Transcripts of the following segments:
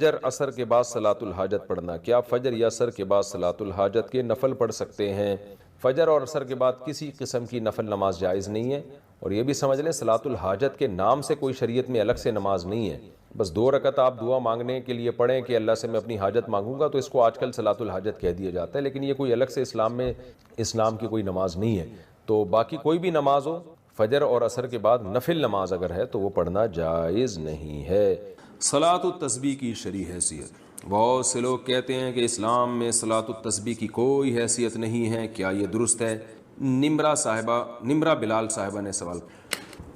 فجر عصر کے بعد صلاۃ الحاجت پڑھنا، کیا فجر یا عصر کے بعد صلاۃ الحاجت کے نفل پڑھ سکتے ہیں؟ فجر اور عصر کے بعد کسی قسم کی نفل نماز جائز نہیں ہے، اور یہ بھی سمجھ لیں صلاۃ الحاجت کے نام سے کوئی شریعت میں الگ سے نماز نہیں ہے۔ بس 2 رکعت آپ دعا مانگنے کے لیے پڑھیں کہ اللہ سے میں اپنی حاجت مانگوں گا، تو اس کو آج کل صلاۃ الحاجت کہہ دیا جاتا ہے، لیکن یہ کوئی الگ سے اسلام کی کوئی نماز نہیں ہے۔ تو باقی کوئی بھی نماز ہو، فجر اور عصر کے بعد نفل نماز اگر ہے تو وہ پڑھنا جائز نہیں ہے۔ صلاۃ التسبیح کی شرعی حیثیت، بہت سے لوگ کہتے ہیں کہ اسلام میں صلاۃ التسبیح کی کوئی حیثیت نہیں ہے، کیا یہ درست ہے؟ نمرہ بلال صاحبہ نے سوال۔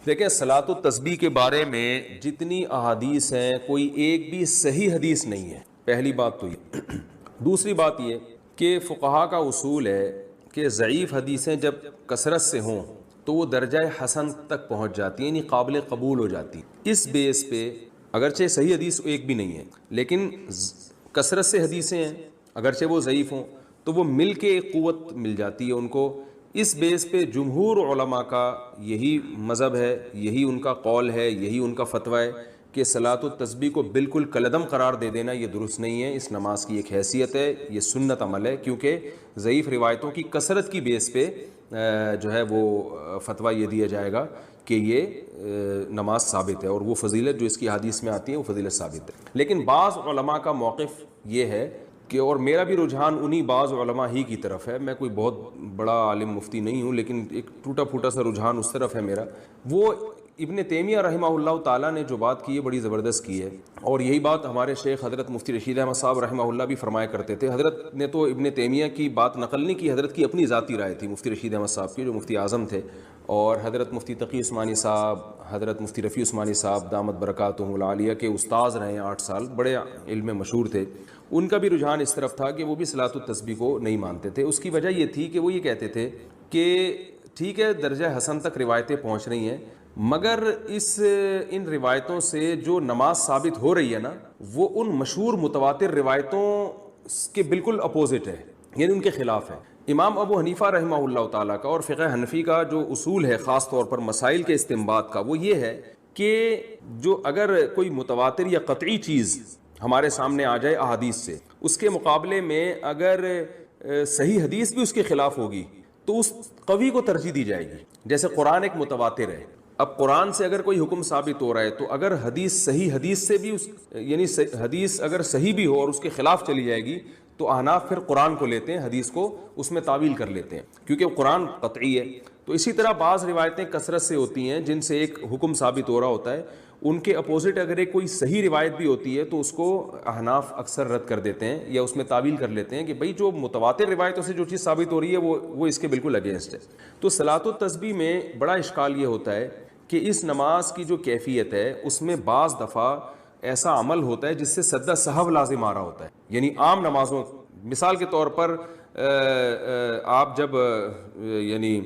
دیکھیں، صلاۃ التسبیح کے بارے میں جتنی احادیث ہیں کوئی ایک بھی صحیح حدیث نہیں ہے، پہلی بات تو یہ۔ دوسری بات یہ کہ فقہا کا اصول ہے کہ ضعیف حدیثیں جب کثرت سے ہوں تو وہ درجہ حسن تک پہنچ جاتی ہیں، یعنی قابل قبول ہو جاتی ہیں۔ اس بیس پہ اگرچہ صحیح حدیث ایک بھی نہیں ہے، لیکن کثرت سے حدیثیں ہیں، اگرچہ وہ ضعیف ہوں تو وہ مل کے ایک قوت مل جاتی ہے ان کو۔ اس بیس پہ جمہور علماء کا یہی مذہب ہے، یہی ان کا قول ہے، یہی ان کا فتویٰ ہے کہ صلاۃ التسبیح کو بالکل کالعدم قرار دے دینا یہ درست نہیں ہے۔ اس نماز کی ایک حیثیت ہے، یہ سنت عمل ہے، کیونکہ ضعیف روایتوں کی کثرت کی بیس پہ جو ہے وہ فتویٰ یہ دیا جائے گا کہ یہ نماز ثابت ہے، اور وہ فضیلت جو اس کی حدیث میں آتی ہے وہ فضیلت ثابت ہے۔ لیکن بعض علماء کا موقف یہ ہے کہ، اور میرا بھی رجحان انہی بعض علماء ہی کی طرف ہے، میں کوئی بہت بڑا عالم مفتی نہیں ہوں، لیکن ایک ٹوٹا پھوٹا سا رجحان اس طرف ہے میرا۔ وہ ابن تیمیہ رحمہ اللہ تعالیٰ نے جو بات کی ہے بڑی زبردست کی ہے، اور یہی بات ہمارے شیخ حضرت مفتی رشید احمد صاحب رحمہ اللہ بھی فرمایا کرتے تھے۔ حضرت نے تو ابن تیمیہ کی بات نقل نہیں کی، حضرت کی اپنی ذاتی رائے تھی مفتی رشید احمد صاحب کی، جو مفتی اعظم تھے، اور حضرت مفتی تقی عثمانی صاحب، حضرت مفتی رفیع عثمانی صاحب دامت برکاتہم العالیہ کے استاذ رہے ہیں 8 سال، بڑے علم میں مشہور تھے۔ ان کا بھی رجحان اس طرف تھا کہ وہ بھی صلاۃ التسبیح کو نہیں مانتے تھے۔ اس کی وجہ یہ تھی کہ وہ یہ کہتے تھے کہ ٹھیک ہے درجہ حسن تک روایتیں پہنچ رہی ہیں، مگر ان روایتوں سے جو نماز ثابت ہو رہی ہے نا، وہ ان مشہور متواتر روایتوں کے بالکل اپوزٹ ہے، یعنی ان کے خلاف ہے۔ امام ابو حنیفہ رحمہ اللہ تعالیٰ کا اور فقہ حنفی کا جو اصول ہے خاص طور پر مسائل کے استنباط کا، وہ یہ ہے کہ جو اگر کوئی متواتر یا قطعی چیز ہمارے سامنے آ جائے احادیث سے، اس کے مقابلے میں اگر صحیح حدیث بھی اس کے خلاف ہوگی تو اس قوی کو ترجیح دی جائے گی۔ جیسے قرآن ایک متواتر ہے، اب قرآن سے اگر کوئی حکم ثابت ہو رہا ہے تو اگر صحیح حدیث سے بھی یعنی حدیث اگر صحیح بھی ہو اور اس کے خلاف چلی جائے گی تو احناف پھر قرآن کو لیتے ہیں، حدیث کو اس میں تعویل کر لیتے ہیں، کیونکہ وہ قرآن قطعی ہے۔ تو اسی طرح بعض روایتیں کثرت سے ہوتی ہیں جن سے ایک حکم ثابت ہو رہا ہوتا ہے، ان کے اپوزٹ اگر ایک کوئی صحیح روایت بھی ہوتی ہے تو اس کو احناف اکثر رد کر دیتے ہیں یا اس میں تعویل کر لیتے ہیں کہ بھئی جو متواتر روایتوں سے جو چیز ثابت ہو رہی ہے وہ اس کے بالکل اگینسٹ ہے۔ تو صلاۃ التسبیح میں بڑا اشکال یہ ہوتا ہے کہ اس نماز کی جو کیفیت ہے اس میں بعض دفعہ ایسا عمل ہوتا ہے جس سے سجدہ سہو لازم آ رہا ہوتا ہے، یعنی عام نمازوں، مثال کے طور پر آپ جب یعنی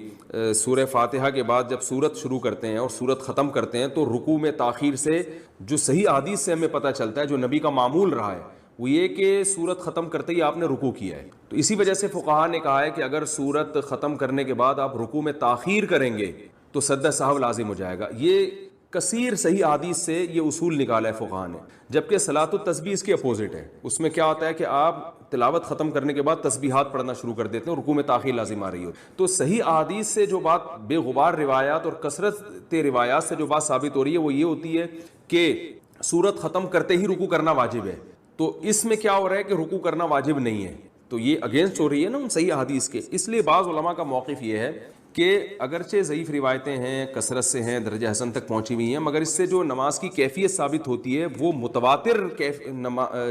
سورہ فاتحہ کے بعد جب سورت شروع کرتے ہیں اور سورت ختم کرتے ہیں تو رکوع میں تاخیر سے جو صحیح حدیث سے ہمیں پتہ چلتا ہے، جو نبی کا معمول رہا ہے، وہ یہ کہ سورت ختم کرتے ہی آپ نے رکوع کیا ہے۔ تو اسی وجہ سے فقہا نے کہا ہے کہ اگر سورت ختم کرنے کے بعد آپ رکوع میں تاخیر کریں گے تو سجدہ سہو لازم ہو جائے گا۔ یہ کثیر صحیح حدیث سے یہ اصول نکالا ہے فقہا نے، جبکہ صلاۃ التسبیح اس کے اپوزٹ ہے۔ اس میں کیا ہوتا ہے کہ آپ تلاوت ختم کرنے کے بعد تسبیحات پڑھنا شروع کر دیتے ہیں، رکوع میں تاخیر لازم آ رہی ہو۔ تو صحیح احادیث سے جو بات بے غبار روایات اور کثرت روایات سے جو بات ثابت ہو رہی ہے وہ یہ ہوتی ہے کہ سورت ختم کرتے ہی رکوع کرنا واجب ہے۔ تو اس میں کیا ہو رہا ہے کہ رکوع کرنا واجب نہیں ہے، تو یہ اگینسٹ ہو رہی ہے نا ان صحیح احادیث کے۔ اس لیے بعض علماء کا موقف یہ ہے کہ اگرچہ ضعیف روایتیں ہیں، کثرت سے ہیں، درجہ حسن تک پہنچی ہوئی ہیں، مگر اس سے جو نماز کی کیفیت ثابت ہوتی ہے وہ متواتر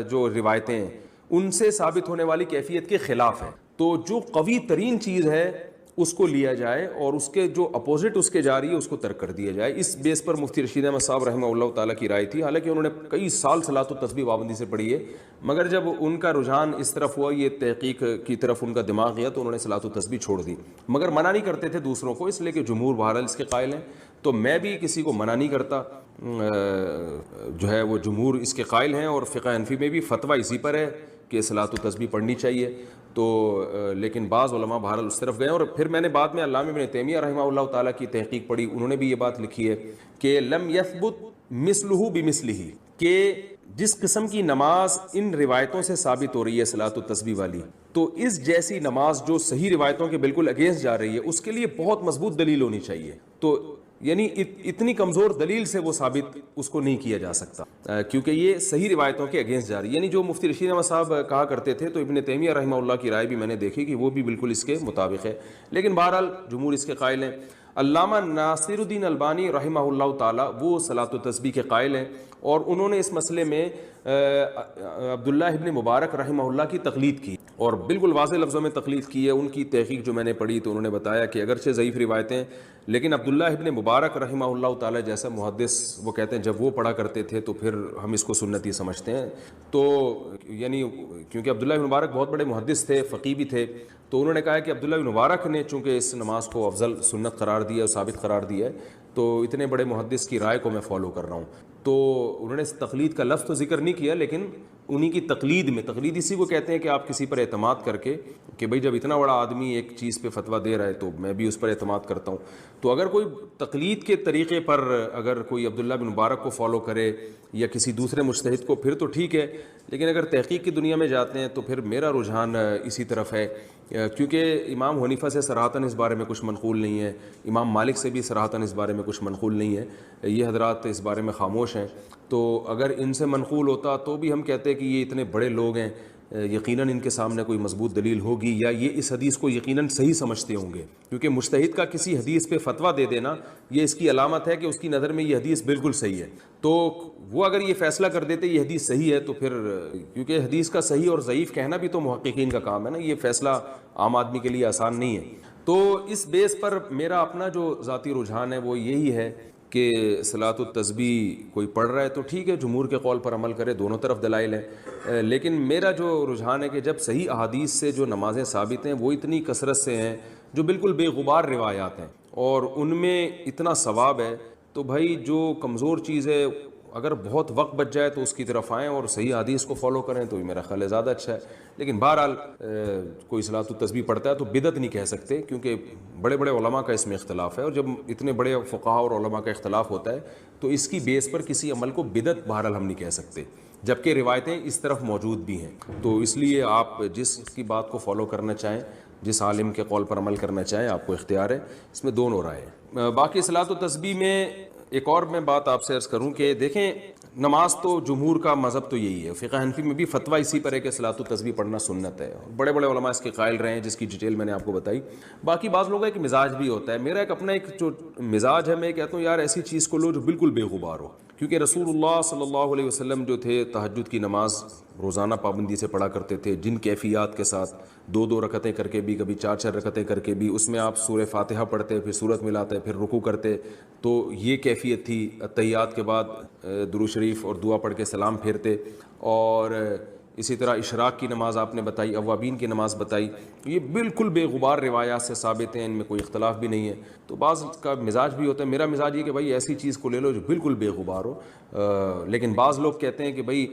جو روایتیں ہیں ان سے ثابت ہونے والی کیفیت کے خلاف ہے۔ تو جو قوی ترین چیز ہے اس کو لیا جائے اور اس کے جو اپوزٹ اس کے جاری ہے اس کو ترک کر دیا جائے۔ اس بیس پر مفتی رشید احمد صاحب رحمہ اللہ تعالیٰ کی رائے تھی، حالانکہ انہوں نے کئی سال صلاۃ التسبیح پابندی سے پڑھی ہے، مگر جب ان کا رجحان اس طرف ہوا، یہ تحقیق کی طرف ان کا دماغ گیا، تو انہوں نے صلاۃ التسبیح چھوڑ دی، مگر منع نہیں کرتے تھے دوسروں کو، اس لیے کہ جمہور بہرحال اس کے قائل ہیں۔ تو میں بھی کسی کو منع نہیں کرتا، جو ہے وہ جمہور اس کے قائل ہیں، اور فقہ حنفی میں بھی فتویٰ اسی پر ہے کہ صلاۃ التسبیح پڑھنی چاہیے۔ تو لیکن بعض علماء بہرحال اس طرف گئے، اور پھر میں نے بعد میں علامہ ابن تیمیہ رحمہ اللہ تعالیٰ کی تحقیق پڑھی، انہوں نے بھی یہ بات لکھی ہے کہ لم یثبت مثلہ بمثلہ، کہ جس قسم کی نماز ان روایتوں سے ثابت ہو رہی ہے صلاۃ التسبیح والی، تو اس جیسی نماز جو صحیح روایتوں کے بالکل اگینسٹ جا رہی ہے اس کے لیے بہت مضبوط دلیل ہونی چاہیے. تو یعنی اتنی کمزور دلیل سے وہ ثابت اس کو نہیں کیا جا سکتا، کیونکہ یہ صحیح روایتوں کے اگینسٹ جا رہی ہے. یعنی جو مفتی رشید احمد صاحب کہا کرتے تھے، تو ابن تیمیہ رحمہ اللہ کی رائے بھی میں نے دیکھی کہ وہ بھی بالکل اس کے مطابق ہے. لیکن بہرحال جمہور اس کے قائل ہیں. علامہ ناصر الدین البانی رحمہ اللہ تعالیٰ وہ صلاۃ التسبیح کے قائل ہیں، اور انہوں نے اس مسئلے میں عبداللہ ابن مبارک رحمہ اللہ کی تقلید کی، اور بالکل واضح لفظوں میں تقلید کی ہے. ان کی تحقیق جو میں نے پڑھی تو انہوں نے بتایا کہ اگرچہ ضعیف روایتیں، لیکن عبداللہ ابن مبارک رحمہ اللہ تعالیٰ جیسا محدث، وہ کہتے ہیں جب وہ پڑھا کرتے تھے تو پھر ہم اس کو سنتی سمجھتے ہیں. تو یعنی کیونکہ عبداللہ ابن مبارک بہت بڑے محدث تھے، فقیہ بھی تھے، تو انہوں نے کہا کہ عبداللہ بن مبارک نے چونکہ اس نماز کو افضل سنت قرار دیا اور ثابت قرار دیا ہے، تو اتنے بڑے محدث کی رائے کو میں فالو کر رہا ہوں. تو انہوں نے تقلید کا لفظ تو ذکر نہیں کیا، لیکن انہی کی تقلید میں، تقلید اسی کو کہتے ہیں کہ آپ کسی پر اعتماد کر کے کہ بھئی جب اتنا بڑا آدمی ایک چیز پہ فتویٰ دے رہا ہے تو میں بھی اس پر اعتماد کرتا ہوں. تو اگر کوئی تقلید کے طریقے پر اگر کوئی عبداللہ بن مبارک کو فالو کرے یا کسی دوسرے مجتہد کو، پھر تو ٹھیک ہے. لیکن اگر تحقیق کی دنیا میں جاتے ہیں تو پھر میرا رجحان اسی طرف ہے، کیونکہ امام حنیفہ سے صراحتاً اس بارے میں کچھ منقول نہیں ہے، امام مالک سے بھی صراحتاً اس بارے میں کچھ منقول نہیں ہے. یہ حضرات اس بارے میں خاموش ہیں. تو اگر ان سے منقول ہوتا تو بھی ہم کہتے ہیں کہ یہ اتنے بڑے لوگ ہیں، یقیناً ان کے سامنے کوئی مضبوط دلیل ہوگی، یا یہ اس حدیث کو یقیناً صحیح سمجھتے ہوں گے. کیونکہ مجتہد کا کسی حدیث پہ فتویٰ دے دینا یہ اس کی علامت ہے کہ اس کی نظر میں یہ حدیث بالکل صحیح ہے. تو وہ اگر یہ فیصلہ کر دیتے یہ حدیث صحیح ہے، تو پھر کیونکہ حدیث کا صحیح اور ضعیف کہنا بھی تو محققین کا کام ہے نا، یہ فیصلہ عام آدمی کے لیے آسان نہیں ہے. تو اس بیس پر میرا اپنا جو ذاتی رجحان ہے وہ یہی ہے کہ صلاۃ التسبیح کوئی پڑھ رہا ہے تو ٹھیک ہے، جمہور کے قول پر عمل کرے، دونوں طرف دلائل ہیں. لیکن میرا جو رجحان ہے کہ جب صحیح احادیث سے جو نمازیں ثابت ہیں وہ اتنی کثرت سے ہیں، جو بالکل بے غبار روایات ہیں اور ان میں اتنا ثواب ہے، تو بھائی جو کمزور چیز ہے اگر بہت وقت بچ جائے تو اس کی طرف آئیں اور صحیح حدیث کو فالو کریں، تو یہ میرا خیال ہے زیادہ اچھا ہے. لیکن بہرحال کوئی صلاۃ التسبیح پڑھتا ہے تو بدعت نہیں کہہ سکتے، کیونکہ بڑے بڑے علماء کا اس میں اختلاف ہے، اور جب اتنے بڑے فقہاء اور علماء کا اختلاف ہوتا ہے تو اس کی بیس پر کسی عمل کو بدعت بہرحال ہم نہیں کہہ سکتے، جبکہ روایتیں اس طرف موجود بھی ہیں. تو اس لیے آپ جس کی بات کو فالو کرنا چاہیں، جس عالم کے قول پر عمل کرنا چاہیں، آپ کو اختیار ہے. اس میں دونوں رائے ہیں. باقی صلاۃ التسبیح میں ایک اور میں بات آپ سے عرض کروں کہ دیکھیں، نماز تو جمہور کا مذہب تو یہی ہے، فقہ حنفی میں بھی فتویٰ اسی پر ہے کہ صلاۃ التسبیح پڑھنا سنت ہے، بڑے بڑے علماء اس کے قائل رہے ہیں، جس کی ڈیٹیل میں نے آپ کو بتائی. باقی بعض لوگوں کا ایک مزاج بھی ہوتا ہے، میرا ایک اپنا ایک جو مزاج ہے، میں کہتا ہوں یار ایسی چیز کو لو جو بالکل بے غبار ہو. کیونکہ رسول اللہ صلی اللہ علیہ وسلم جو تھے تہجد کی نماز روزانہ پابندی سے پڑھا کرتے تھے، جن کیفیات کے ساتھ، 2 رکعتیں کر کے بھی، کبھی 4 رکعتیں کر کے بھی، اس میں آپ سورہ فاتحہ پڑھتے، پھر سورت ملاتے، پھر رکوع کرتے. تو یہ کیفیت تھی. تحیات کے بعد درود شریف اور دعا پڑھ کے سلام پھیرتے. اور اسی طرح اشراق کی نماز آپ نے بتائی، اوابین کی نماز بتائی، یہ بالکل بے غبار روایات سے ثابت ہیں، ان میں کوئی اختلاف بھی نہیں ہے. تو بعض کا مزاج بھی ہوتا ہے، میرا مزاج یہ کہ بھائی ایسی چیز کو لے لو جو بالکل بے غبار ہو. لیکن بعض لوگ کہتے ہیں کہ بھائی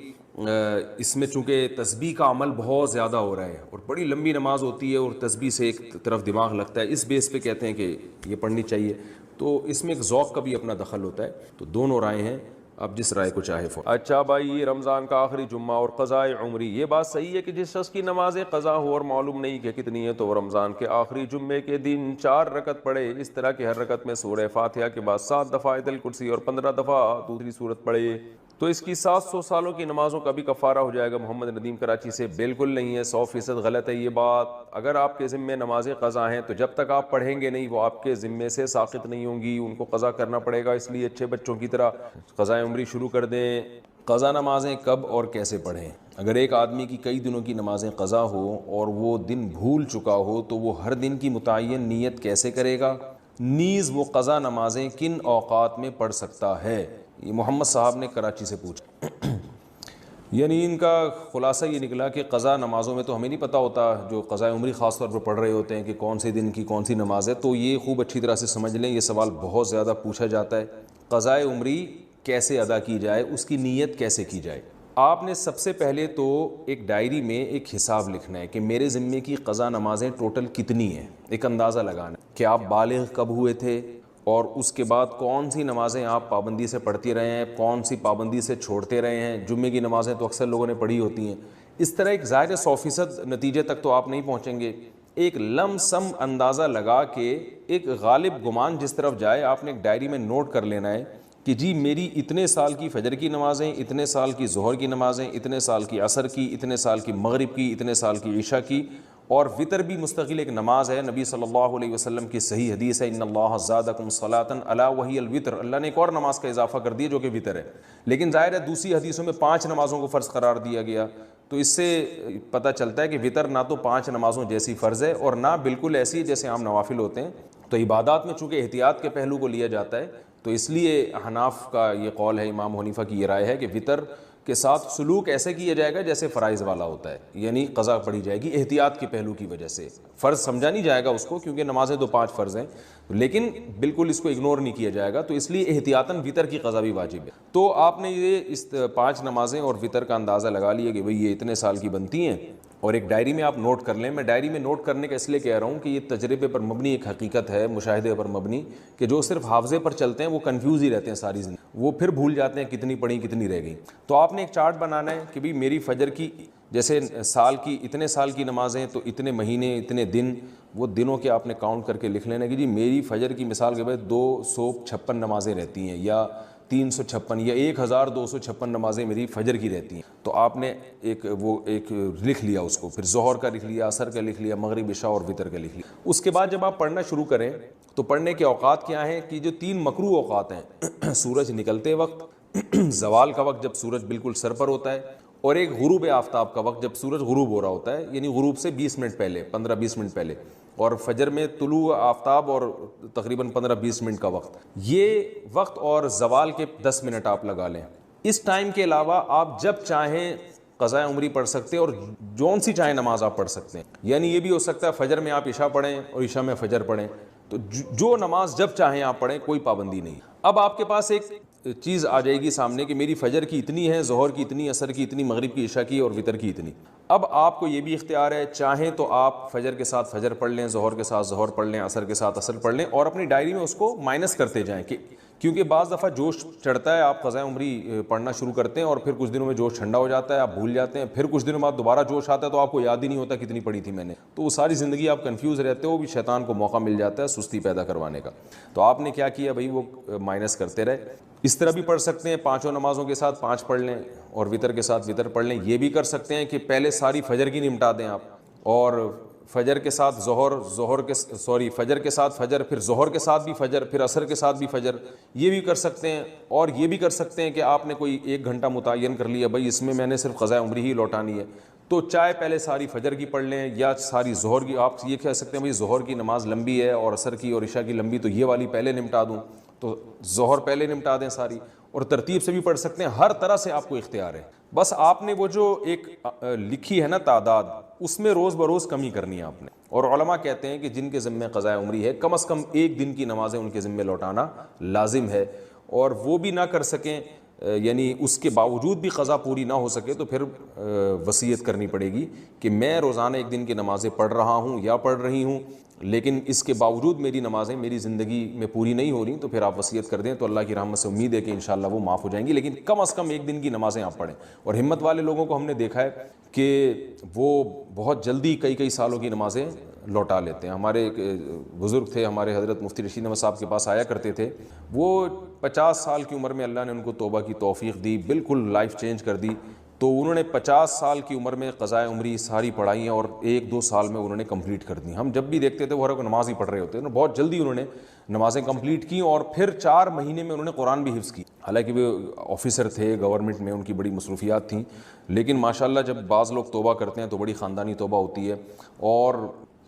اس میں چونکہ تسبیح کا عمل بہت زیادہ ہو رہا ہے اور بڑی لمبی نماز ہوتی ہے اور تسبیح سے ایک طرف دماغ لگتا ہے، اس بیس پہ کہتے ہیں کہ یہ پڑھنی چاہیے. تو اس میں ایک ذوق کا بھی اپنا دخل ہوتا ہے. تو دونوں رائے ہیں، اب جس رائے کو چاہے اچھا بھائی، یہ رمضان کا آخری جمعہ اور قضاء عمری، یہ بات صحیح ہے کہ جس شخص کی نماز قضا ہو اور معلوم نہیں کہ کتنی ہے تو وہ رمضان کے آخری جمعے کے دن 4 رکعت پڑھے، اس طرح کہ ہر رکعت میں سورہ فاتحہ کے بعد 7 دفعہ آیت الکرسی اور 15 دفعہ دوسری سورت پڑھے، تو اس کی 700 سالوں کی نمازوں کا بھی کفارہ ہو جائے گا. محمد ندیم کراچی سے. بالکل نہیں ہے، 100% غلط ہے یہ بات. اگر آپ کے ذمے نماز قضا ہیں تو جب تک آپ پڑھیں گے نہیں وہ آپ کے ذمے سے ساقط نہیں ہوں گی، ان کو قضا کرنا پڑے گا. اس لیے اچھے بچوں کی طرح قضاء عمری شروع کر دیں. قضا نمازیں کب اور کیسے پڑھیں؟ اگر ایک آدمی کی کئی دنوں کی نمازیں قضا ہو اور وہ دن بھول چکا ہو تو وہ ہر دن کی متعین نیت کیسے کرے گا؟ نیز وہ قضا نمازیں کن اوقات میں پڑھ سکتا ہے؟ یہ محمد صاحب نے کراچی سے پوچھا. یعنی ان کا خلاصہ یہ نکلا کہ قضا نمازوں میں تو ہمیں نہیں پتہ ہوتا، جو قضاء عمری خاص طور پر پڑھ رہے ہوتے ہیں کہ کون سے دن کی کون سی نماز ہے. تو یہ خوب اچھی طرح سے سمجھ لیں، یہ سوال بہت زیادہ پوچھا جاتا ہے. قضاء عمری کیسے ادا کی جائے، اس کی نیت کیسے کی جائے؟ آپ نے سب سے پہلے تو ایک ڈائری میں ایک حساب لکھنا ہے کہ میرے ذمے کی قضا نمازیں ٹوٹل کتنی ہیں، ایک اندازہ لگانا ہے کہ آپ بالغ کب ہوئے تھے اور اس کے بعد کون سی نمازیں آپ پابندی سے پڑھتی رہے ہیں, کون سی پابندی سے چھوڑتے رہے ہیں. جمعے کی نمازیں تو اکثر لوگوں نے پڑھی ہوتی ہیں. اس طرح ایک ظاہر 100% نتیجے تک تو آپ نہیں پہنچیں گے. ایک لم سم اندازہ لگا کے ایک غالب گمان جس طرف جائے, آپ نے ایک ڈائری میں نوٹ کر لینا ہے کہ جی میری اتنے سال کی فجر کی نمازیں, اتنے سال کی ظہر کی نمازیں, اتنے سال کی عصر کی, اتنے سال کی مغرب کی, اتنے سال کی عشاء کی, اور وطر بھی مستقل ایک نماز ہے. نبی صلی اللہ علیہ وسلم کی صحیح حدیث ہے, ان اللہ زادکم صلاۃ الا وہی الوتر, اللہ نے ایک اور نماز کا اضافہ کر دیا جو کہ وطر ہے. لیکن ظاہر ہے دوسری حدیثوں میں 5 نمازوں کو فرض قرار دیا گیا, تو اس سے پتہ چلتا ہے کہ وطر نہ تو 5 نمازوں جیسی فرض ہے اور نہ بالکل ایسی جیسے عام نوافل ہوتے ہیں. تو عبادات میں چونکہ احتیاط کے پہلو کو لیا جاتا ہے, تو اس لیے حناف کا یہ قول ہے, امام حنیفہ کی یہ رائے ہے کہ وطر کے ساتھ سلوک ایسے کیا جائے گا جیسے فرائض والا ہوتا ہے, یعنی قضا پڑھی جائے گی احتیاط کے پہلو کی وجہ سے. فرض سمجھا نہیں جائے گا اس کو, کیونکہ نمازیں تو 5 فرض ہیں, لیکن بالکل اس کو اگنور نہیں کیا جائے گا, تو اس لیے احتیاطاً وطر کی قضا بھی واجب ہے. تو آپ نے یہ اس 5 نمازیں اور وطر کا اندازہ لگا لیا کہ بھئی یہ اتنے سال کی بنتی ہیں, اور ایک ڈائری میں آپ نوٹ کر لیں. میں ڈائری میں نوٹ کرنے کا اس لیے کہہ رہا ہوں کہ یہ تجربے پر مبنی ایک حقیقت ہے, مشاہدے پر مبنی, کہ جو صرف حافظے پر چلتے ہیں وہ کنفیوز ہی رہتے ہیں ساری زندگی, وہ پھر بھول جاتے ہیں کتنی پڑھی کتنی رہ گئی. تو آپ نے ایک چارٹ بنانا ہے کہ بھئی میری فجر کی جیسے سال کی اتنے سال کی نمازیں تو اتنے مہینے اتنے دن, وہ دنوں کے آپ نے کاؤنٹ کر کے لکھ لینا کہ جی میری فجر کی مثال کے بعد 256 نمازیں رہتی ہیں, یا 356 یا 1256 نمازیں میری فجر کی رہتی ہیں. تو آپ نے ایک لکھ لیا اس کو, پھر ظہر کا لکھ لیا, عصر کا لکھ لیا, مغرب عشاء اور وطر کا لکھ لیا. اس کے بعد جب آپ پڑھنا شروع کریں تو پڑھنے کے اوقات کیا ہیں کہ جو 3 مکروہ اوقات ہیں, سورج نکلتے وقت, زوال کا وقت جب سورج بالکل سر پر ہوتا ہے, اور ایک غروب آفتاب کا وقت جب سورج غروب ہو رہا ہوتا ہے, یعنی غروب سے 20 منٹ پہلے, 15-20 منٹ پہلے, اور فجر میں طلوع آفتاب اور تقریباً 15-20 منٹ کا وقت. یہ وقت اور زوال کے 10 منٹ آپ لگا لیں. اس ٹائم کے علاوہ آپ جب چاہیں قضاء عمری پڑھ سکتے ہیں, اور جون سی چاہیں نماز آپ پڑھ سکتے ہیں. یعنی یہ بھی ہو سکتا ہے فجر میں آپ عشاء پڑھیں اور عشاء میں فجر پڑھیں, تو جو نماز جب چاہیں آپ پڑھیں, کوئی پابندی نہیں. اب آپ کے پاس ایک چیز آ جائے گی سامنے کہ میری فجر کی اتنی ہے, ظہر کی اتنی, عصر کی اتنی, مغرب کی, عشاء کی اور وطر کی اتنی. اب آپ کو یہ بھی اختیار ہے, چاہیں تو آپ فجر کے ساتھ فجر پڑھ لیں, ظہر کے ساتھ ظہر پڑھ لیں, عصر کے ساتھ عصر پڑھ لیں, اور اپنی ڈائری میں اس کو مائنس کرتے جائیں, کہ کیونکہ بعض دفعہ جوش چڑھتا ہے, آپ قضاء عمری پڑھنا شروع کرتے ہیں اور پھر کچھ دنوں میں جوش ٹھنڈا ہو جاتا ہے, آپ بھول جاتے ہیں, پھر کچھ دنوں بعد دوبارہ جوش آتا ہے تو آپ کو یاد ہی نہیں ہوتا کتنی پڑھی تھی میں نے, تو وہ ساری زندگی آپ کنفیوز رہتے ہو, بھی شیطان کو موقع مل جاتا ہے سستی پیدا کروانے کا. تو آپ نے کیا کیا بھائی, وہ مائنس کرتے رہے. اس طرح بھی پڑھ سکتے ہیں, 5 نمازوں کے ساتھ 5 پڑھ لیں اور وطر کے ساتھ وطر پڑھ لیں. یہ بھی کر سکتے ہیں کہ پہلے ساری فجر کی نمٹا دیں آپ, اور فجر کے ساتھ فجر کے ساتھ فجر, پھر ظہر کے ساتھ بھی فجر, پھر عصر کے ساتھ بھی فجر. یہ بھی کر سکتے ہیں. اور یہ بھی کر سکتے ہیں کہ آپ نے کوئی 1 گھنٹہ متعین کر لیا, بھائی اس میں نے صرف قضاء عمری ہی لوٹانی ہے, تو چاہے پہلے ساری فجر کی پڑھ لیں یا ساری ظہر کی. آپ یہ کہہ سکتے ہیں بھائی ظہر کی نماز لمبی ہے اور عصر کی اور عشاء کی لمبی, تو یہ والی پہلے نمٹا دوں, تو ظہر پہلے نمٹا دیں ساری. اور ترتیب سے بھی پڑھ سکتے ہیں, ہر طرح سے آپ کو اختیار ہے. بس آپ نے وہ جو ایک لکھی ہے نا تعداد, اس میں روز بروز کمی کرنی ہے آپ نے. اور علماء کہتے ہیں کہ جن کے ذمہ قضاء عمری ہے, کم از کم 1 دن کی نمازیں ان کے ذمہ لوٹانا لازم ہے. اور وہ بھی نہ کر سکیں, یعنی اس کے باوجود بھی قضا پوری نہ ہو سکے, تو پھر وصیت کرنی پڑے گی کہ میں روزانہ 1 دن کی نمازیں پڑھ رہا ہوں یا پڑھ رہی ہوں, لیکن اس کے باوجود میری نمازیں میری زندگی میں پوری نہیں ہو رہی, تو پھر آپ وصیت کر دیں, تو اللہ کی رحمت سے امید ہے کہ انشاءاللہ وہ معاف ہو جائیں گی. لیکن کم از کم 1 دن کی نمازیں آپ پڑھیں. اور ہمت والے لوگوں کو ہم نے دیکھا ہے کہ وہ بہت جلدی کئی سالوں کی نمازیں لوٹا لیتے ہیں. ہمارے ایک بزرگ تھے, ہمارے حضرت مفتی رشید احمد صاحب کے پاس آیا کرتے تھے. وہ 50 سال کی عمر میں اللہ نے ان کو توبہ کی توفیق دی, بالکل لائف چینج کر دی. تو انہوں نے 50 سال کی عمر میں قضاء عمری ساری پڑھائی ہیں, اور 1-2 سال میں انہوں نے کمپلیٹ کر دی. ہم جب بھی دیکھتے تھے وہ ہر نماز ہی پڑھ رہے ہوتے ہیں, بہت جلدی انہوں نے نمازیں کمپلیٹ کی, اور پھر 4 مہینے میں انہوں نے قرآن بھی حفظ کی. حالانکہ وہ آفیسر تھے گورنمنٹ میں, ان کی بڑی مصروفیات تھیں, لیکن ماشاءاللہ جب بعض لوگ توبہ کرتے ہیں تو بڑی خاندانی توبہ ہوتی ہے. اور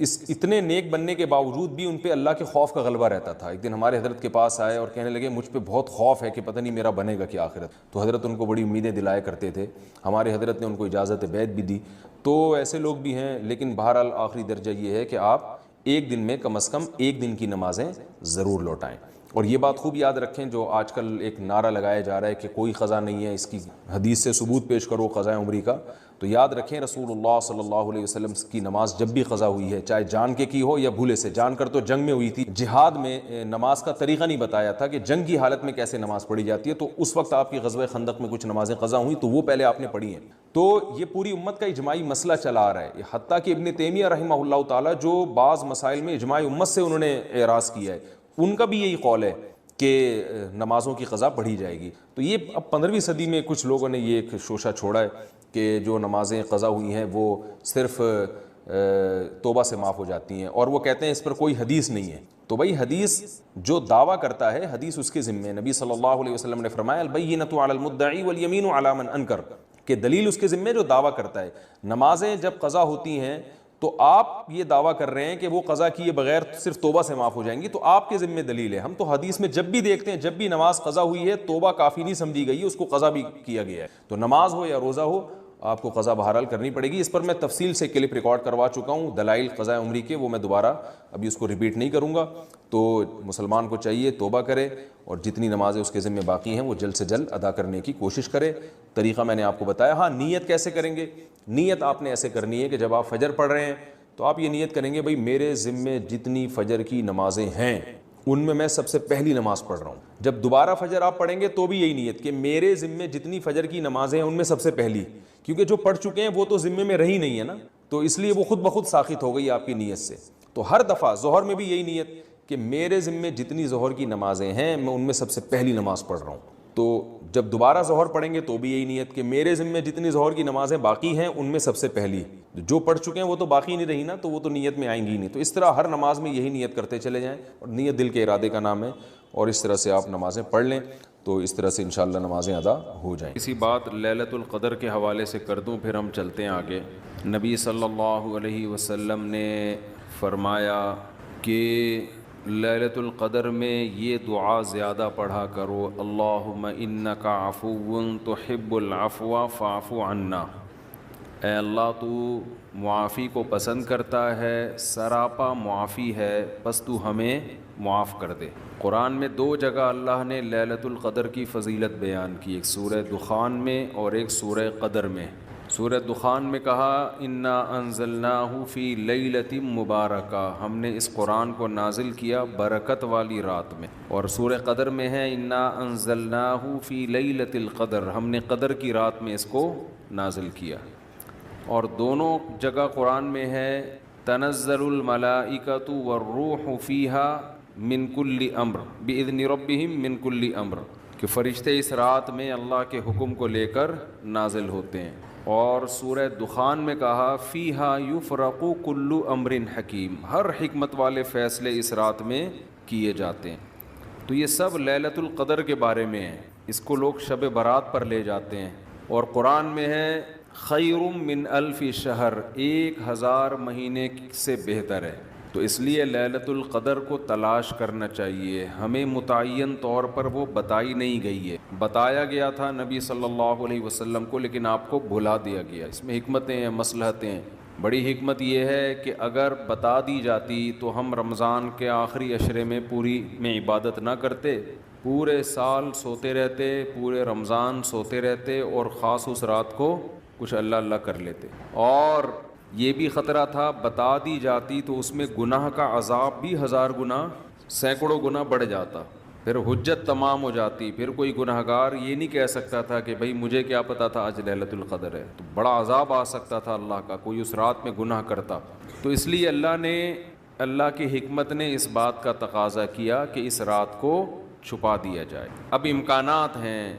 اتنے نیک بننے کے باوجود بھی ان پہ اللہ کے خوف کا غلبہ رہتا تھا. ایک دن ہمارے حضرت کے پاس آئے اور کہنے لگے مجھ پہ بہت خوف ہے کہ پتہ نہیں میرا بنے گا کیا آخرت. تو حضرت ان کو بڑی امیدیں دلایا کرتے تھے, ہمارے حضرت نے ان کو اجازت بیعت بھی دی. تو ایسے لوگ بھی ہیں, لیکن بہرحال آخری درجہ یہ ہے کہ آپ 1 دن میں کم از کم 1 دن کی نمازیں ضرور لوٹائیں. اور یہ بات خوب یاد رکھیں، جو آج کل ایک نعرہ لگایا جا رہا ہے کہ کوئی قضا نہیں ہے، اس کی حدیث سے ثبوت پیش کرو قضاء عمری کا، تو یاد رکھیں رسول اللہ صلی اللہ علیہ وسلم کی نماز جب بھی قضا ہوئی ہے، چاہے جان کے کی ہو یا بھولے سے، جان کر تو جنگ میں ہوئی تھی، جہاد میں نماز کا طریقہ نہیں بتایا تھا کہ جنگ کی حالت میں کیسے نماز پڑھی جاتی ہے، تو اس وقت آپ کی غزوہ خندق میں کچھ نمازیں قضا ہوئیں تو وہ پہلے آپ نے پڑھی ہیں۔ تو یہ پوری امت کا اجماعی مسئلہ چلا آ رہا ہے، حتیٰ کہ ابن تیمیہ رحمہ اللہ تعالیٰ جو بعض مسائل میں اجماع امت سے انہوں نے اعراض کیا ہے، ان کا بھی یہی قول ہے کہ نمازوں کی قضا پڑھی جائے گی۔ تو یہ اب 15ویں صدی میں کچھ لوگوں نے یہ ایک شوشہ چھوڑا ہے کہ جو نمازیں قضا ہوئی ہیں وہ صرف توبہ سے معاف ہو جاتی ہیں، اور وہ کہتے ہیں اس پر کوئی حدیث نہیں ہے۔ تو بھائی حدیث جو دعویٰ کرتا ہے حدیث اس کے ذمے، نبی صلی اللہ علیہ وسلم نے فرمایا البینۃ علی المدعی والیمین علی من انکر، کہ دلیل اس کے ذمے جو دعویٰ کرتا ہے۔ نمازیں جب قضا ہوتی ہیں تو آپ یہ دعویٰ کر رہے ہیں کہ وہ قضا کیے بغیر صرف توبہ سے معاف ہو جائیں گی، تو آپ کے ذمے دلیل ہے۔ ہم تو حدیث میں جب بھی دیکھتے ہیں، جب بھی نماز قضا ہوئی ہے توبہ کافی نہیں سمجھی گئی ہے، اس کو قضا بھی کیا گیا ہے۔ تو نماز ہو یا روزہ ہو آپ کو قضا بہرحال کرنی پڑے گی۔ اس پر میں تفصیل سے کلپ ریکارڈ کروا چکا ہوں دلائل قضاء عمری کے، وہ میں دوبارہ ابھی اس کو ریپیٹ نہیں کروں گا۔ تو مسلمان کو چاہیے توبہ کرے اور جتنی نمازیں اس کے ذمہ باقی ہیں وہ جلد سے جلد ادا کرنے کی کوشش کرے۔ طریقہ میں نے آپ کو بتایا۔ ہاں نیت کیسے کریں گے؟ نیت آپ نے ایسے کرنی ہے کہ جب آپ فجر پڑھ رہے ہیں تو آپ یہ نیت کریں گے بھئی میرے ذمے جتنی فجر کی نمازیں ہیں ان میں سب سے پہلی نماز پڑھ رہا ہوں۔ جب دوبارہ فجر آپ پڑھیں گے تو بھی یہی نیت کہ میرے ذمے جتنی فجر کی نمازیں ہیں ان میں سب سے پہلی، کیونکہ جو پڑھ چکے ہیں وہ تو ذمے میں رہی نہیں ہے نا، تو اس لیے وہ خود بخود ساقط ہو گئی آپ کی نیت سے۔ تو ہر دفعہ ظہر میں بھی یہی نیت کہ میرے ذمے جتنی ظہر کی نمازیں ہیں میں ان میں سب سے پہلی نماز پڑھ رہا ہوں۔ تو جب دوبارہ ظہر پڑھیں گے تو بھی یہی نیت کہ میرے ذمے جتنی ظہر کی نمازیں باقی ہیں ان میں سب سے پہلی، جو پڑھ چکے ہیں وہ تو باقی نہیں رہی نا، تو وہ تو نیت میں آئیں گی نہیں۔ تو اس طرح ہر نماز میں یہی نیت کرتے چلے جائیں، اور نیت دل کے ارادے کا نام ہے، اور اس طرح سے آپ نمازیں پڑھ لیں تو اس طرح سے انشاءاللہ نمازیں ادا ہو جائیں۔ اسی بات لیلۃ القدر کے حوالے سے کر دوں، پھر ہم چلتے ہیں آگے۔ نبی صلی اللہ علیہ وسلم نے فرمایا کہ لیلۃ القدر میں یہ دعا زیادہ پڑھا کرو، اللہم انک عفو تحب العفو فاعف عنا۔ اے اللہ تو معافی کو پسند کرتا ہے، سراپا معافی ہے، بس تو ہمیں معاف کر دے۔ قرآن میں 2 جگہ اللہ نے لیلۃ القدر کی فضیلت بیان کی، ایک سورہ دخان میں اور ایک سورہ قدر میں۔ سورہ دخان میں کہا انا انزلناہ فی لیلۃ مبارکہ، ہم نے اس قرآن کو نازل کیا برکت والی رات میں، اور سورہ قدر میں ہے انا انزلناہ فی لیلۃ القدر، ہم نے قدر کی رات میں اس کو نازل کیا۔ اور دونوں جگہ قرآن میں ہے تنزل الملائکۃ والروح فیہا من کل امر باذن ربہم من کل امر، کہ فرشتے اس رات میں اللہ کے حکم کو لے کر نازل ہوتے ہیں۔ اور سورہ دخان میں کہا فیہا یفرق کل امر حکیم، ہر حکمت والے فیصلے اس رات میں کیے جاتے ہیں۔ تو یہ سب لیلۃ القدر کے بارے میں ہے، اس کو لوگ شب برات پر لے جاتے ہیں۔ اور قرآن میں ہے خیر من الف شہر، 1000 مہینے سے بہتر ہے۔ تو اس لیے لیلۃ القدر کو تلاش کرنا چاہیے، ہمیں متعین طور پر وہ بتائی نہیں گئی ہے، بتایا گیا تھا نبی صلی اللہ علیہ وسلم کو لیکن آپ کو بھلا دیا گیا۔ اس میں حکمتیں ہیں، مصلحتیں ہیں۔ بڑی حکمت یہ ہے کہ اگر بتا دی جاتی تو ہم رمضان کے آخری عشرے میں پوری میں عبادت نہ کرتے، پورے سال سوتے رہتے، پورے رمضان سوتے رہتے، اور خاص اس رات کو کچھ اللہ اللہ کر لیتے۔ اور یہ بھی خطرہ تھا بتا دی جاتی تو اس میں گناہ کا عذاب بھی 1000 گنا، سینکڑوں گنا بڑھ جاتا، پھر حجت تمام ہو جاتی، پھر کوئی گناہ گار یہ نہیں کہہ سکتا تھا کہ بھائی مجھے کیا پتا تھا آج لیلۃ القدر ہے، تو بڑا عذاب آ سکتا تھا اللہ کا، کوئی اس رات میں گناہ کرتا۔ تو اس لیے اللہ کی حکمت نے اس بات کا تقاضا کیا کہ اس رات کو چھپا دیا جائے۔ اب امکانات ہیں،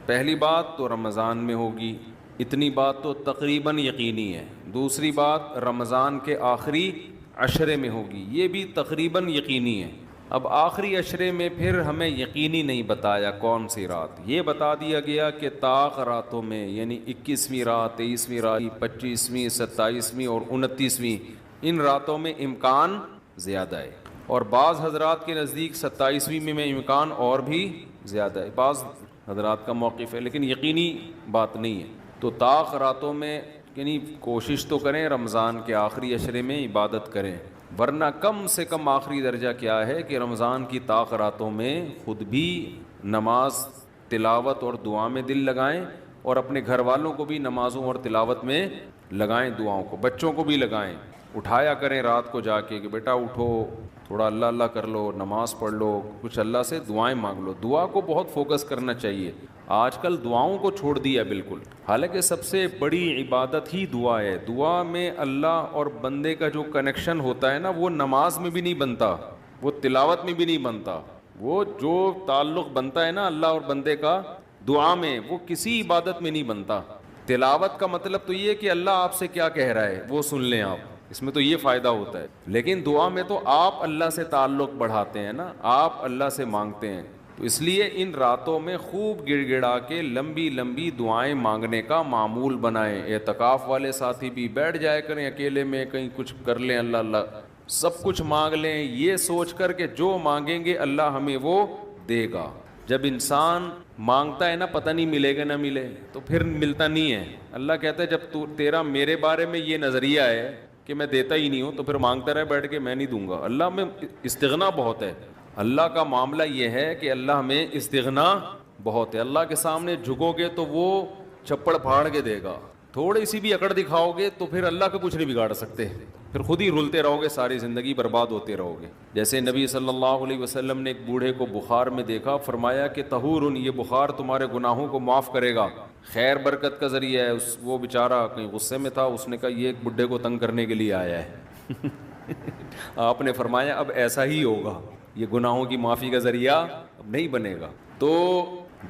پہلی بات تو رمضان میں ہوگی، اتنی بات تو تقریباً یقینی ہے۔ دوسری بات رمضان کے آخری عشرے میں ہوگی، یہ بھی تقریباً یقینی ہے۔ اب آخری عشرے میں پھر ہمیں یقینی نہیں بتایا کون سی رات، یہ بتا دیا گیا کہ طاق راتوں میں، یعنی 21ویں رات، 23ویں رات، 25ویں، 27ویں اور 29ویں، ان راتوں میں امکان زیادہ ہے۔ اور بعض حضرات کے نزدیک 27ویں میں امکان اور بھی زیادہ ہے، بعض حضرات کا موقف ہے، لیکن یقینی بات نہیں ہے۔ تو طاق راتوں میں یعنی کوشش تو کریں رمضان کے آخری عشرے میں عبادت کریں، ورنہ کم سے کم آخری درجہ کیا ہے کہ رمضان کی طاق راتوں میں خود بھی نماز، تلاوت اور دعا میں دل لگائیں، اور اپنے گھر والوں کو بھی نمازوں اور تلاوت میں لگائیں، دعاؤں کو، بچوں کو بھی لگائیں، اٹھایا کریں رات کو جا کے کہ بیٹا اٹھو، تھوڑا اللہ اللہ کر لو، نماز پڑھ لو، کچھ اللہ سے دعائیں مانگ لو۔ دعا کو بہت فوکس کرنا چاہیے، آج کل دعاؤں کو چھوڑ دیا بالکل، حالانکہ سب سے بڑی عبادت ہی دعا ہے۔ دعا میں اللہ اور بندے کا جو کنیکشن ہوتا ہے نا، وہ نماز میں بھی نہیں بنتا، وہ تلاوت میں بھی نہیں بنتا، وہ جو تعلق بنتا ہے نا اللہ اور بندے کا دعا میں، وہ کسی عبادت میں نہیں بنتا۔ تلاوت کا مطلب تو یہ کہ اللہ آپ سے کیا کہہ رہا ہے وہ سن لیں آپ، اس میں تو یہ فائدہ ہوتا ہے، لیکن دعا میں تو آپ اللہ سے تعلق بڑھاتے ہیں نا، آپ اللہ سے مانگتے ہیں۔ تو اس لیے ان راتوں میں خوب گڑ گڑا کے لمبی لمبی دعائیں مانگنے کا معمول بنائیں۔ اعتکاف والے ساتھی بھی بیٹھ جائے کریں اکیلے میں، کہیں کچھ کر لیں، اللہ اللہ سب کچھ مانگ لیں، یہ سوچ کر کہ جو مانگیں گے اللہ ہمیں وہ دے گا۔ جب انسان مانگتا ہے نا پتہ نہیں ملے گا نہ ملے، تو پھر ملتا نہیں ہے۔ اللہ کہتا ہے جب تیرا میرے بارے میں یہ نظریہ ہے کہ میں دیتا ہی نہیں ہوں، تو پھر مانگتا رہے بیٹھ کے، میں نہیں دوں گا۔ اللہ میں استغنا بہت ہے، اللہ کا معاملہ یہ ہے کہ اللہ میں استغنا بہت ہے۔ اللہ کے سامنے جھکو گے تو وہ چھپڑ پھاڑ کے دے گا، تھوڑی سی بھی اکڑ دکھاؤ گے تو پھر اللہ کا کچھ نہیں بگاڑ سکتے، پھر خود ہی رلتے رہو گے، ساری زندگی برباد ہوتے رہو گے۔ جیسے نبی صلی اللہ علیہ وسلم نے ایک بوڑھے کو بخار میں دیکھا، فرمایا کہ طہور، یہ بخار تمہارے گناہوں کو معاف کرے گا، خیر برکت کا ذریعہ ہے۔ وہ بیچارہ کہیں غصے میں تھا، اس نے کہا یہ ایک بڈھے کو تنگ کرنے کے لیے آیا ہے۔ آپ نے فرمایا اب ایسا ہی ہوگا، یہ گناہوں کی معافی کا ذریعہ اب نہیں بنے گا۔ تو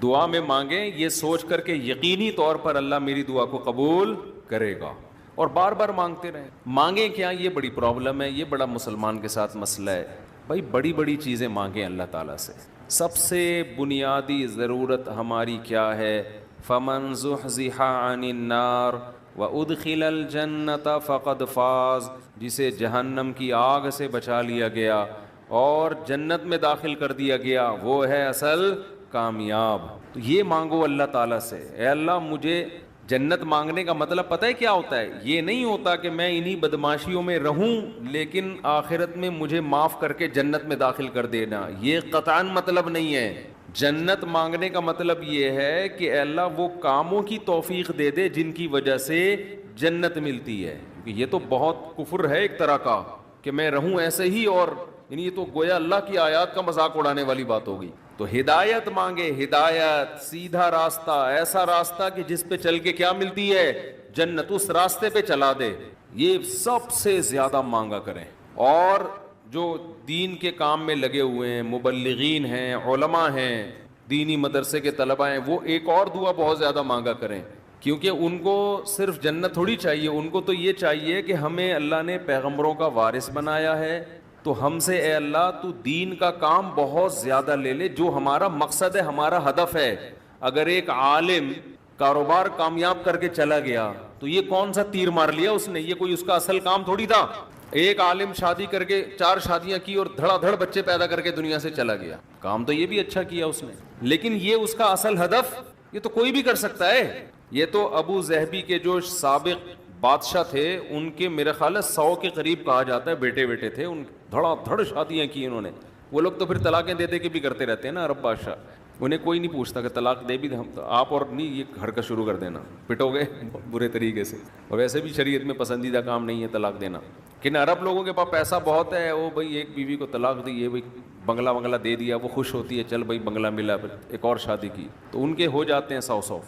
دعا میں مانگیں یہ سوچ کر کے یقینی طور پر اللہ میری دعا کو قبول کرے گا، اور بار بار مانگتے رہیں۔ مانگیں کیا، یہ بڑی پرابلم ہے، یہ بڑا مسلمان کے ساتھ مسئلہ ہے۔ بھائی بڑی بڑی چیزیں مانگیں اللہ تعالیٰ سے۔ سب سے بنیادی ضرورت ہماری کیا ہے؟ فَمَنْ زُحْزِحَ عَنِ النَّارِ وَأُدْخِلَ الْجَنَّةَ فَقَدْ فَازَ، جسے جہنم کی آگ سے بچا لیا گیا اور جنت میں داخل کر دیا گیا، وہ ہے اصل کامیاب۔ تو یہ مانگو اللہ تعالیٰ سے، اے اللہ مجھے جنت مانگنے کا مطلب پتہ ہے کیا ہوتا ہے؟ یہ نہیں ہوتا کہ میں انہی بدماشیوں میں رہوں لیکن آخرت میں مجھے معاف کر کے جنت میں داخل کر دینا، یہ قطعاً مطلب نہیں ہے۔ جنت مانگنے کا مطلب یہ ہے کہ اے اللہ وہ کاموں کی توفیق دے دے جن کی وجہ سے جنت ملتی ہے۔ یہ تو بہت کفر ہے ایک طرح کا کہ میں رہوں ایسے ہی، اور یہ تو گویا اللہ کی آیات کا مذاق اڑانے والی بات ہوگی۔ تو ہدایت مانگے، ہدایت، سیدھا راستہ، ایسا راستہ کہ جس پہ چل کے کیا ملتی ہے؟ جنت، اس راستے پہ چلا دے، یہ سب سے زیادہ مانگا کریں۔ اور جو دین کے کام میں لگے ہوئے ہیں، مبلغین ہیں، علماء ہیں، دینی مدرسے کے طلباء ہیں، وہ ایک اور دعا بہت زیادہ مانگا کریں، کیونکہ ان کو صرف جنت تھوڑی چاہیے، ان کو تو یہ چاہیے کہ ہمیں اللہ نے پیغمبروں کا وارث بنایا ہے، تو ہم سے اے اللہ تو دین کا کام بہت زیادہ لے لے، جو ہمارا مقصد ہے، ہمارا ہدف ہے۔ اگر ایک عالم کاروبار کامیاب کر کے چلا گیا تو یہ کون سا تیر مار لیا اس نے، یہ کوئی اس کا اصل کام تھوڑی تھا۔ ایک عالم شادی کر کے 4 شادیاں کی اور دھڑا دھڑ بچے پیدا کر کے دنیا سے چلا گیا، کام تو یہ بھی اچھا کیا اس نے، لیکن یہ اس کا اصل ہدف، یہ تو کوئی بھی کر سکتا ہے۔ یہ تو ابو ظہبی کے جو سابق بادشاہ تھے، ان کے میرے خیال ہے 100 کے قریب کہا جاتا ہے بیٹے تھے، ان دھڑا دھڑ شادیاں کی انہوں نے۔ وہ لوگ تو پھر طلاقیں دے دے کے بھی کرتے رہتے ہیں نا عرب بادشاہ، انہیں کوئی نہیں پوچھتا کہ طلاق دے بھی ہم آپ اور نہیں، یہ گھر کا شروع کر دینا، پٹو گے برے طریقے سے، اور ویسے بھی شریعت میں پسندیدہ کام نہیں ہے طلاق دینا۔ کہ عرب لوگوں کے پاس پیسہ بہت ہے، وہ بھائی ایک بیوی کو طلاق دی، یہ بھائی بنگلہ دے دیا، وہ خوش ہوتی ہے، چل بھائی بنگلہ ملا، پھر ایک اور شادی کی، تو ان کے ہو جاتے ہیں 100